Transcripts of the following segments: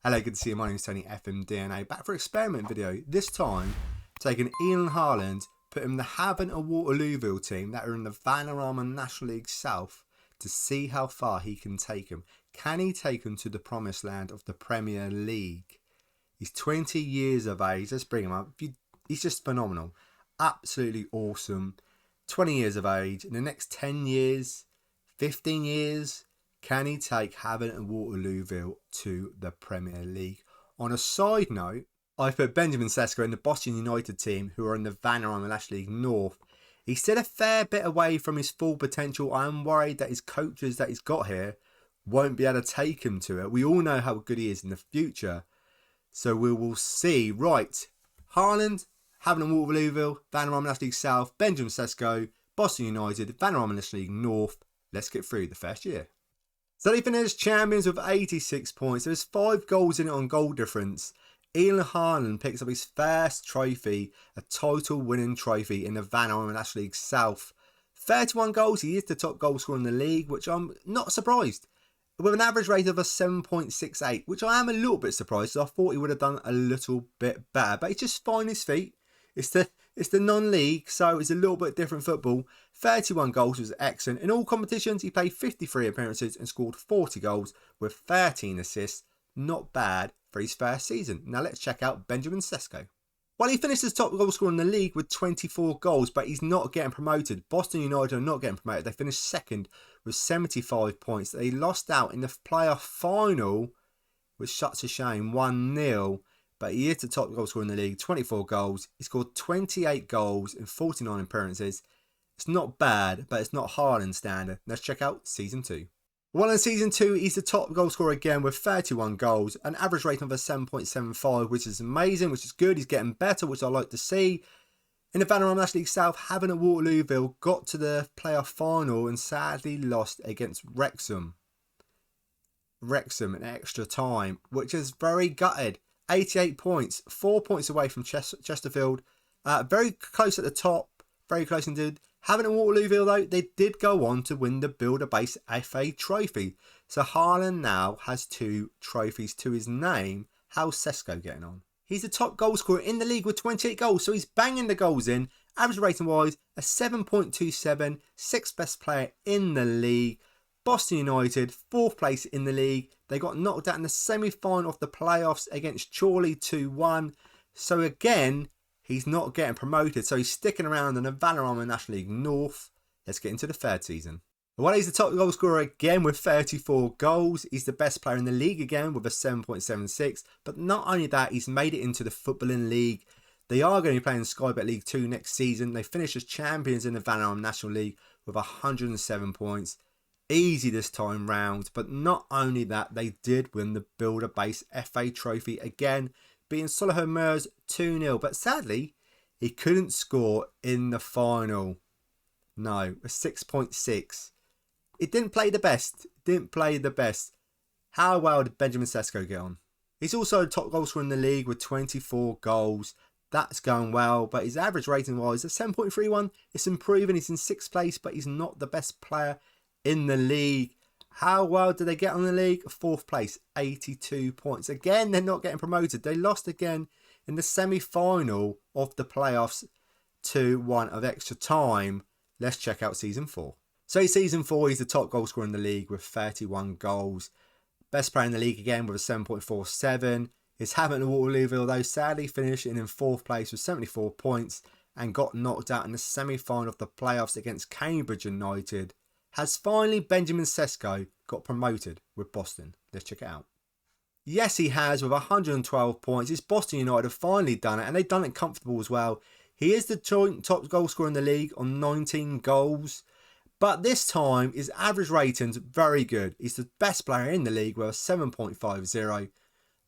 Hello, good to see you. My name is Tony FMDNA. Back for an experiment video. This time, taking Haaland, put him in the Havant Waterlooville team that are in the Vanarama National League South to see how far he can take him. Can he take him to the promised land of the Premier League? He's 20 years of age. Let's bring him up. He's just phenomenal. Absolutely awesome. 20 years of age. In the next 10 years, 15 years, can he take Havant Waterlooville to the Premier League? On a side note, I put Benjamin Sesko in the Boston United team, who are in the Vanarama National League North. He's still a fair bit away from his full potential. I am worried that his coaches that he's got here won't be able to take him to it. We all know how good he is in the future. So we will see. Right, Haaland, Havant Waterlooville, Vanarama National League South, Benjamin Sesko, Boston United, Vanarama National League North. Let's get through the first year. So they finished champions with 86 points. There's 5 goals in it on goal difference. Haaland picks up his first trophy, a title winning trophy in the Vanarama National League South. 31 goals, he is the top goal scorer in the league, which I'm not surprised. With an average rate of a 7.68, which I am a little bit surprised. So I thought he would have done a little bit better, but he's just finding his feet. It's the non-league, so it's a little bit different football. 31 goals was excellent. In all competitions, he played 53 appearances and scored 40 goals with 13 assists. Not bad for his first season. Now let's check out Benjamin Sesko. Well, he finished as top goal scorer in the league with 24 goals, but he's not getting promoted. Boston United are not getting promoted. They finished second with 75 points. They lost out in the playoff final, which such a shame, 1-0. But he is the top goal scorer in the league, 24 goals. He scored 28 goals in 49 appearances. It's not bad, but it's not Haaland standard. Let's check out Season 2. Well, in Season 2, he's the top goal scorer again with 31 goals, an average rating of a 7.75, which is amazing, which is good. He's getting better, which I like to see. In the Vanarama National League South, Havant Waterlooville got to the playoff final and sadly lost against Wrexham in extra time, which is very gutted. 88 points, 4 points away from Chesterfield. Very close at the top, very close indeed. Havant Waterlooville, though, they did go on to win the Builder-Based FA Trophy. So Haaland now has 2 trophies to his name. How's Sesko getting on? He's the top goal scorer in the league with 28 goals, so he's banging the goals in. Average rating-wise, a 7.27, 6th best player in the league. Boston United, 4th place in the league. They got knocked out in the semi-final of the playoffs against Chorley 2-1. So again, he's not getting promoted. So he's sticking around in the Vanarama National League North. Let's get into the third season. Well, he's the top goal scorer again with 34 goals. He's the best player in the league again with a 7.76. But not only that, he's made it into the Footballing League. They are going to be playing Sky Bet League 2 next season. They finished as champions in the Vanarama National League with 107 points. Easy this time round, but not only that, they did win the Builder-Based FA Trophy again, beating Solihull Moors 2-0, but sadly, he couldn't score in the final. No, a 6.6. It didn't play the best. How well did Benjamin Sesko get on? He's also the top goal scorer in the league with 24 goals. That's going well, but his average rating wise is 7.31. It's improving. He's in 6th place, but he's not the best player in the league. How well did they get on the league? 4th place, 82 points. Again, they're not getting promoted. They lost again in the semi-final of the playoffs 2-1 of extra time. Let's check out Season 4. So Season 4, he's the top goal scorer in the league with 31 goals. Best player in the league again with a 7.47. His Havant Waterlooville, though, sadly finishing in 4th place with 74 points and got knocked out in the semi-final of the playoffs against Cambridge United. Has finally Benjamin Sesko got promoted with Boston? Let's check it out. Yes, he has with 112 points. It's Boston United have finally done it, and they've done it comfortable as well. He is the joint top goal scorer in the league on 19 goals. But this time, his average rating's very good. He's the best player in the league with a 7.50.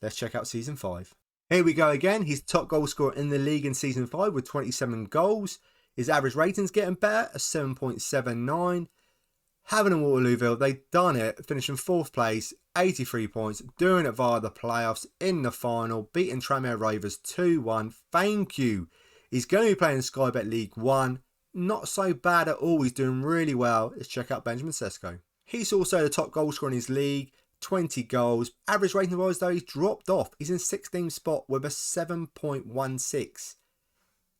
Let's check out Season 5. Here we go again. He's top goal scorer in the league in Season 5 with 27 goals. His average rating's getting better, a 7.79. Havant Waterlooville, they've done it, finishing 4th place, 83 points, doing it via the playoffs in the final, beating Tranmere Rovers 2-1. Thank you. He's going to be playing Sky Bet League 1. Not so bad at all. He's doing really well. Let's check out Benjamin Sesko. He's also the top goal scorer in his league, 20 goals. Average rating wise though, he's dropped off. He's in 16th spot with a 7.16.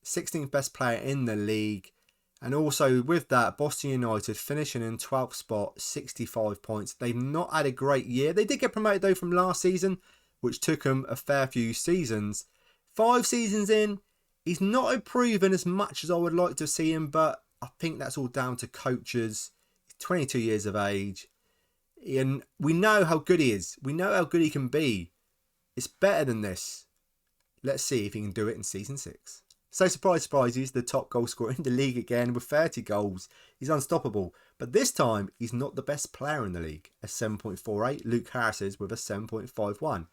16th best player in the league. And also with that, Boston United finishing in 12th spot, 65 points. They've not had a great year. They did get promoted though from last season, which took them a fair few seasons. 5 seasons in, he's not improving as much as I would like to see him, but I think that's all down to coaches. He's 22 years of age. And we know how good he is. We know how good he can be. It's better than this. Let's see if he can do it in season 6. So surprise, surprise, he's the top goal scorer in the league again with 30 goals. He's unstoppable. But this time, he's not the best player in the league. A 7.48. Luke Harris is with a 7.51.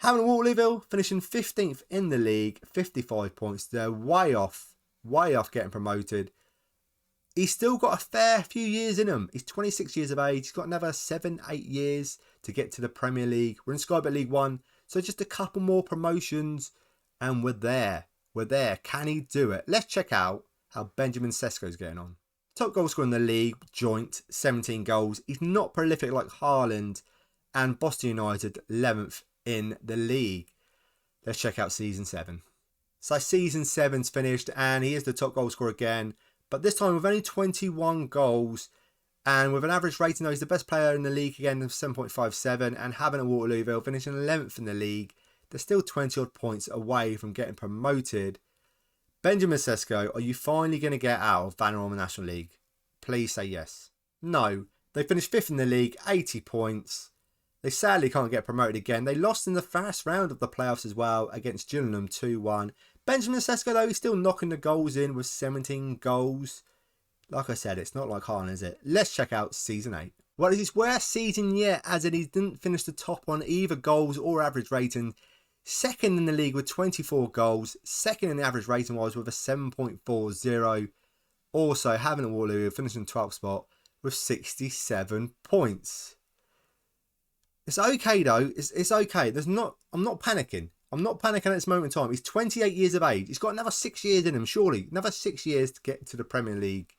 Havant Waterlooville finishing 15th in the league. 55 points. They're way off getting promoted. He's still got a fair few years in him. He's 26 years of age. He's got another 7-8 years to get to the Premier League. We're in Sky Bet League 1. So just a couple more promotions and we're there. We're there. Can he do it? Let's check out how Benjamin Sesko's getting on. Top goal scorer in the league, joint, 17 goals. He's not prolific like Haaland and Boston United, 11th in the league. Let's check out season 7. So season 7's finished and he is the top goal scorer again. But this time with only 21 goals and with an average rating, though, he's the best player in the league again of 7.57 and Havant Waterlooville finishing 11th in the league. They're still 20 odd points away from getting promoted. Benjamin Sesko, are you finally going to get out of Vanarama National League? Please say yes. No. They finished 5th in the league, 80 points. They sadly can't get promoted again. They lost in the first round of the playoffs as well against Gillingham 2-1. Benjamin Sesko, though, he's still knocking the goals in with 17 goals. Like I said, it's not like Haaland, is it? Let's check out season 8. Well, it's his worst season yet, as in he didn't finish the top on either goals or average rating. Second in the league with 24 goals. Second in the average rating wise with a 7.40. Also, Havant Waterlooville finishing 12th spot with 67 points. It's okay though. It's okay. I'm not panicking. I'm not panicking at this moment in time. He's 28 years of age. He's got another 6 years in him, surely. Another 6 years to get to the Premier League.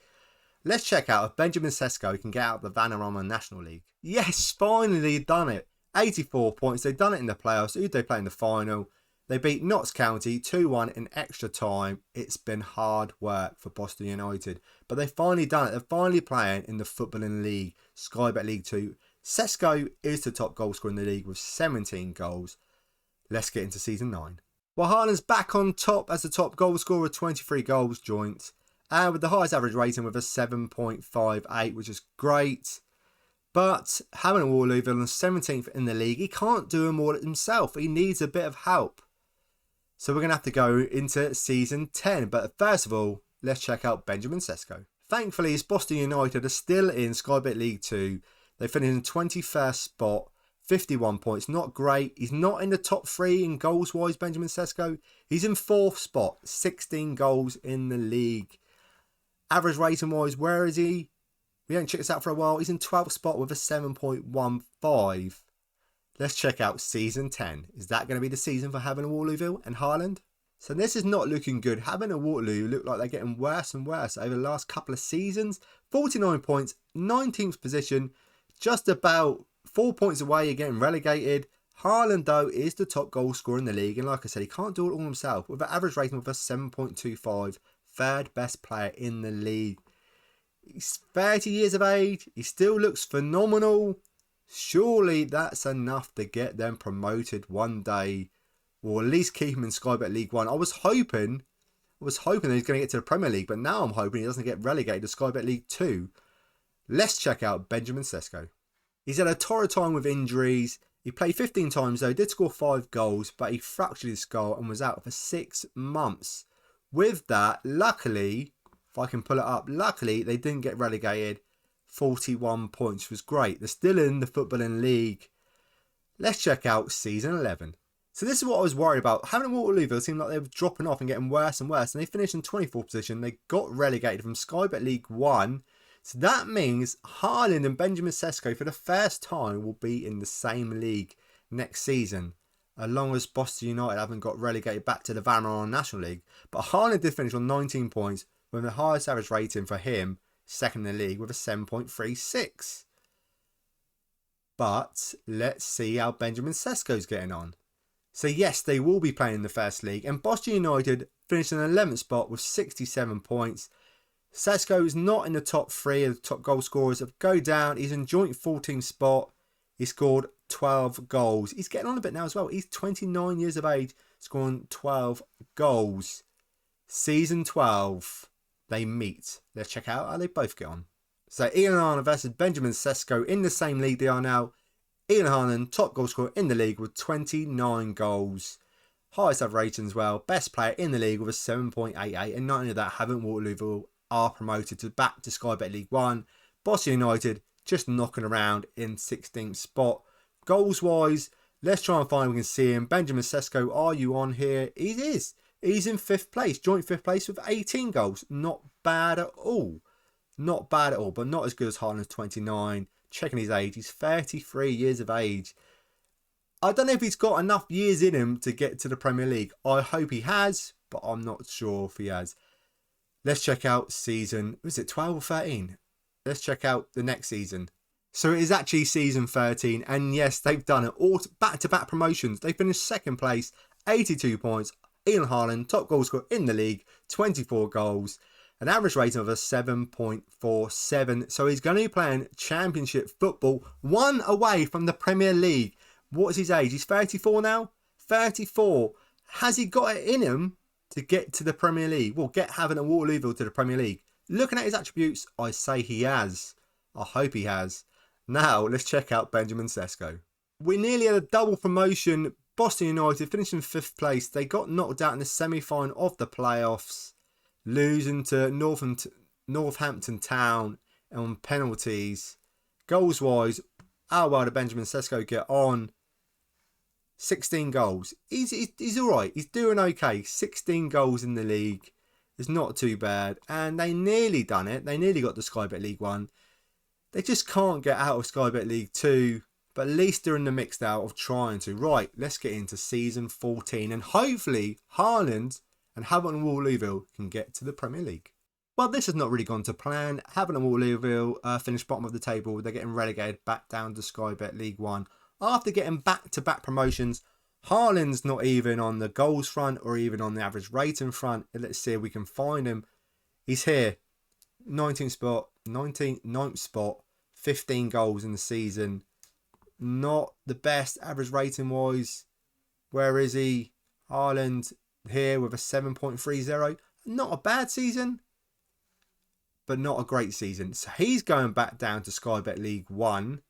Let's check out if Benjamin Sesko can get out of the Vanarama National League. Yes, finally done it. 84 points. They've done it in the playoffs. Who did they play in the final? They beat Notts County 2-1 in extra time. It's been hard work for Boston United. But they've finally done it. They're finally playing in the Footballing League, Sky Bet League 2. Sesko is the top goal scorer in the league with 17 goals. Let's get into season 9. Well, Haaland's back on top as the top goal scorer with 23 goals joint. And with the highest average rating with a 7.58, which is great. But Havant Waterlooville is 17th in the league. He can't do them all himself. He needs a bit of help. So we're going to have to go into season 10. But first of all, let's check out Benjamin Sesko. Thankfully, his Boston United are still in Sky Bet League 2. They finished in 21st spot. 51 points, not great. He's not in the top 3 in goals wise, Benjamin Sesko. He's in 4th spot, 16 goals in the league. Average rating wise, where is he? We haven't checked this out for a while. He's in 12th spot with a 7.15. Let's check out season 10. Is that going to be the season for Havant Waterlooville and Haaland? So this is not looking good. Havant Waterlooville look like they're getting worse and worse over the last couple of seasons. 49 points, 19th position, just about 4 points away, getting relegated. Haaland, though, is the top goal scorer in the league. And like I said, he can't do it all himself. With an average rating of a 7.25. Third best player in the league. He's 30 years of age. He still looks phenomenal. Surely that's enough to get them promoted one day. Or at least keep him in Sky Bet League 1. I was hoping that he's going to get to the Premier League. But now I'm hoping he doesn't get relegated to Sky Bet League 2. Let's check out Benjamin Sesko. He's had a torrid time with injuries. He played 15 times though, did score 5 goals, but he fractured his skull and was out for 6 months. With that, luckily, if I can pull it up, luckily they didn't get relegated. 41 points was great. They're still in the Footballing League. Let's check out season 11. So this is what I was worried about. Havant Waterlooville seemed like they were dropping off and getting worse and worse. And they finished in 24th position. They got relegated from Sky Bet League 1. So that means Haaland and Benjamin Sesko for the first time will be in the same league next season. As long as Boston United haven't got relegated back to the Vanarama National League. But Haaland did finish on 19 points with the highest average rating for him, second in the league with a 7.36. But let's see how Benjamin Sesko's getting on. So yes, they will be playing in the First League, and Boston United finished in the 11th spot with 67 points. Sesko is not in the top 3 of the top goal scorers. Go down, he's in joint 14th spot. He scored 12 goals. He's getting on a bit now as well. He's 29 years of age, scoring 12 goals. Season 12, they meet. Let's check out how they both get on. So Ian Haaland versus Benjamin Sesko in the same league they are now. Ian Haaland, top goal scorer in the league with 29 goals. Highest ever rating as well. Best player in the league with a 7.88. And not only that, Havant Waterlooville are promoted back to Sky Bet League 1. Boston United just knocking around in 16th spot. Goals wise, let's try and find if we can see him. Benjamin Sesko, are you on here? He is. He's in 5th place, joint 5th place with 18 goals. Not bad at all. Not bad at all, but not as good as Haaland, 29. Checking his age, he's 33 years of age. I don't know if he's got enough years in him to get to the Premier League. I hope he has, but I'm not sure if he has. Let's check out season, was it 12 or 13? Let's check out the next season. So it is actually season 13, and yes, they've done it. All back-to-back promotions. They finished 2nd place, 82 points. Ian Haaland, top goal scorer in the league, 24 goals. An average rating of a 7.47. So he's going to be playing championship football, 1 away from the Premier League. What is his age? He's 34 now? 34. Has he got it in him to get to the Premier League? Well, get Havant Waterlooville to the Premier League. Looking at his attributes, I say he has. I hope he has. Now, let's check out Benjamin Sesko. We nearly had a double promotion. Boston United finished in 5th place. They got knocked out in the semi-final of the playoffs, losing to Northampton Town on penalties. Goals-wise, how well did Benjamin Sesko get on? 16 goals. He's all right. He's doing okay. 16 goals in the league. It's not too bad. And they nearly done it. They nearly got to Sky Bet League 1. They just can't get out of Sky Bet League 2. But at least they're in the mix now of trying to. Right, let's get into season 14. And hopefully, Haaland and Havant Waterlooville can get to the Premier League. Well, this has not really gone to plan. Havant Waterlooville finished bottom of the table. They're getting relegated back down to Sky Bet League 1. After getting back-to-back promotions, Haaland's not even on the goals front or even on the average rating front. Let's see if we can find him. He's here. 19th spot, 9th spot, 15 goals in the season. Not the best average rating wise. Where is he? Haaland here with a 7.30. Not a bad season, but not a great season. So he's going back down to Sky Bet League 1.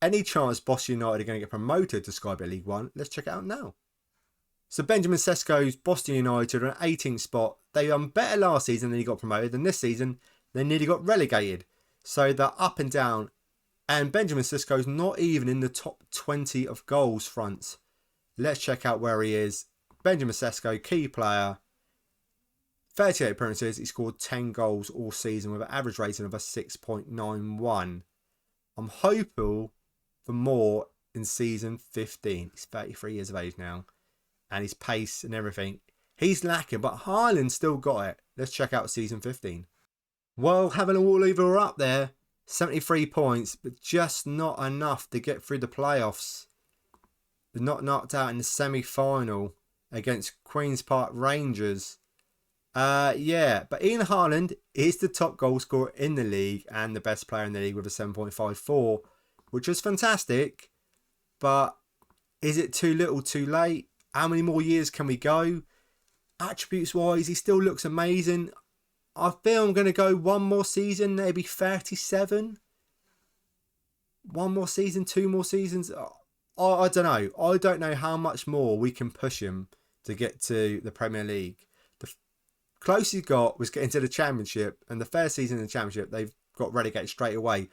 Any chance Boston United are going to get promoted to Sky Bet League 1? Let's check it out now. So Benjamin Sesko's Boston United are an 18th spot. They done better last season than he got promoted. And this season, they nearly got relegated. So they're up and down. And Benjamin Sesko's not even in the top 20 of goals front. Let's check out where he is. Benjamin Sesko, key player. 38 appearances. He scored 10 goals all season with an average rating of a 6.91. I'm hopeful for more in season 15. He's 33 years of age now. And his pace and everything. He's lacking, but Haaland still got it. Let's check out season 15. Well, Havant Waterlooville are up there. 73 points, but just not enough to get through the playoffs. They're not knocked out in the semi-final against Queen's Park Rangers. But Ian Haaland is the top goal scorer in the league and the best player in the league with a 7.54, which was fantastic. But is it too little, too late? How many more years can we go? Attributes-wise, he still looks amazing. I feel I'm going to go one more season, maybe 37. One more season, 2 more seasons. I don't know. I don't know how much more we can push him to get to the Premier League. The closest he got was getting to the Championship, and the first season in the Championship, they've got relegated straight away.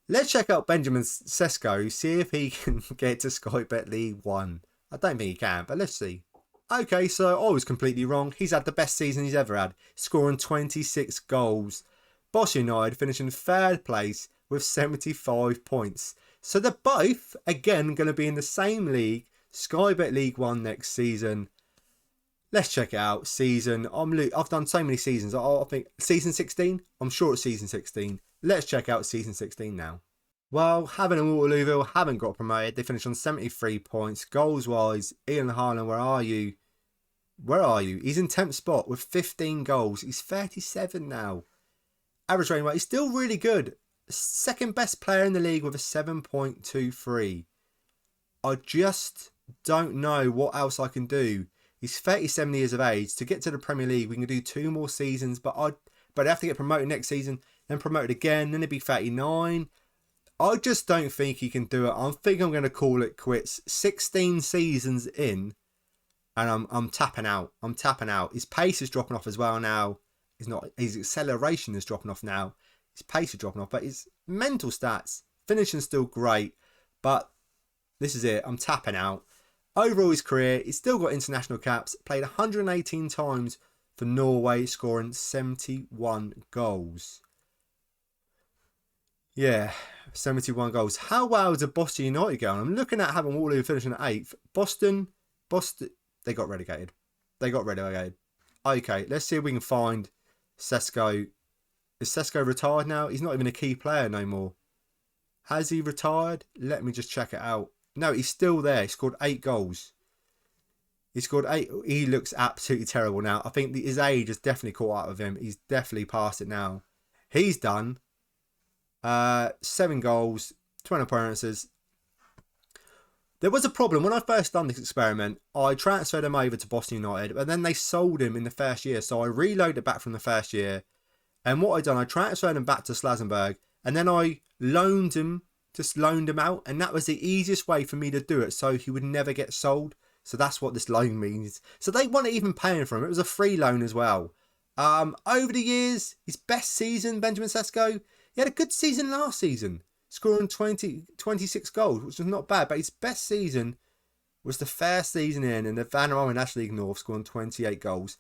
Let's check out Benjamin Sesko, see if he can get to Sky Bet League 1. I don't think he can, but let's see. Okay, so I was completely wrong. He's had the best season he's ever had, scoring 26 goals. Boston United finishing 3rd place with 75 points. So they're both, again, going to be in the same league, Sky Bet League 1 next season. Let's check it out. I've done so many seasons. I think season 16? I'm sure it's season 16. Let's check out season 16 now. Well, Havant and Waterlooville haven't got promoted. They finished on 73 points. Goals-wise, Ian Haaland, where are you? Where are you? He's in 10th spot with 15 goals. He's 37 now. Average rating rate, he's still really good. Second best player in the league with a 7.23. I just don't know what else I can do. He's 37 years of age. To get to the Premier League, we can do 2 more seasons, but I'd have to get promoted next season, then promoted again, then it'd be 39. I just don't think he can do it. I think I'm going to call it quits. 16 seasons in, and I'm tapping out. I'm tapping out. His pace is dropping off as well now. His acceleration is dropping off now. His pace is dropping off, but his mental stats, finishing's still great. But this is it. I'm tapping out. Overall, his career, he's still got international caps. Played 118 times for Norway, scoring 71 goals. Yeah, 71 goals. How well did Boston United go on? I'm looking at Havant Waterlooville finishing at 8th. Boston, they got relegated. Okay, let's see if we can find Sesko. Is Sesko retired now? He's not even a key player no more. Has he retired? Let me just check it out. No, he's still there. He scored 8 goals. He scored 8. He looks absolutely terrible now. I think his age has definitely caught up with him. He's definitely past it now. He's done. 7 goals, 20 appearances. There was a problem when I first done this experiment. I transferred him over to Boston United, but then they sold him in the first year, so I reloaded back from the first year. And what I done, I transferred him back to Slazenberg, and then I loaned him out, and that was the easiest way for me to do it, so he would never get sold. So that's what this loan means. So they weren't even paying for him. It was a free loan as well. Over the years, his best season, Benjamin Sesko. He had a good season last season, scoring 26 goals, which was not bad. But his best season was the first season in the Vanarama National League North, scoring 28 goals.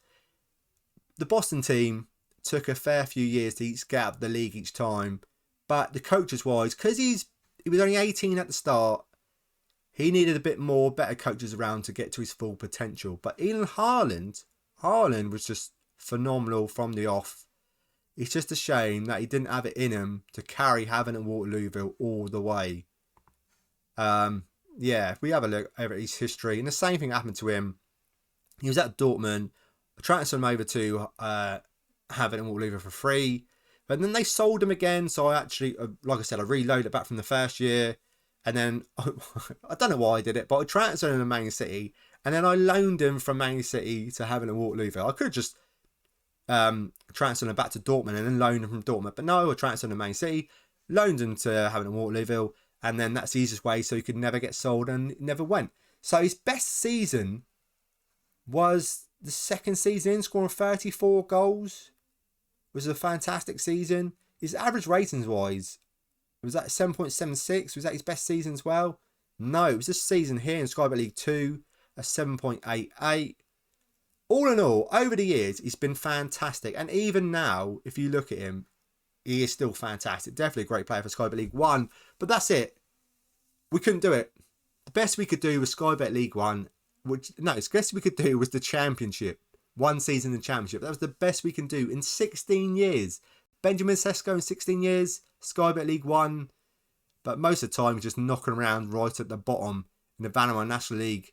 The Boston team took a fair few years to get out of the league each time. But the coaches-wise, because he was only 18 at the start, he needed a bit more, better coaches around to get to his full potential. But Ian Haaland was just phenomenal from the off. It's just a shame that he didn't have it in him to carry Havant and Waterlooville all the way. Yeah, if we have a look over his history, and the same thing happened to him. He was at Dortmund. I transferred him over to Havant and Waterlooville for free. But then they sold him again. So I actually, like I said, I reloaded it back from the first year. And then, I don't know why I did it, but I transferred him to Man City. And then I loaned him from Man City to Havant and Waterlooville. I could have just transferred him back to Dortmund and then loaned him from Dortmund. But no, I transferred him to Man City, loaned him to Havant and Waterlooville. And then that's the easiest way, so he could never get sold, and it never went. So his best season was the second season, scoring 34 goals. It was a fantastic season. His average ratings wise, was that 7.76? Was that his best season as well? No, it was this season here in Sky Bet League 2, a 7.88. All in all, over the years, he's been fantastic. And even now, if you look at him, he is still fantastic. Definitely a great player for Sky Bet League 1. But that's it. We couldn't do it. The best we could do was Sky Bet League 1. The best we could do was the Championship. 1 season in the Championship. That was the best we can do in 16 years. Benjamin Sesko in 16 years. Sky Bet League 1. But most of the time, just knocking around right at the bottom in the Vanarama National League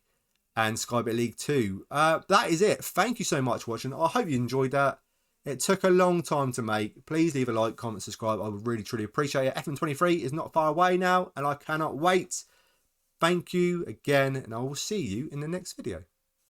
and Sky Bet League 2. That is it. Thank you so much for watching. I hope you enjoyed that. It took a long time to make. Please leave a like, comment, subscribe. I would really, truly appreciate it. FM23 is not far away now, and I cannot wait. Thank you again, and I will see you in the next video.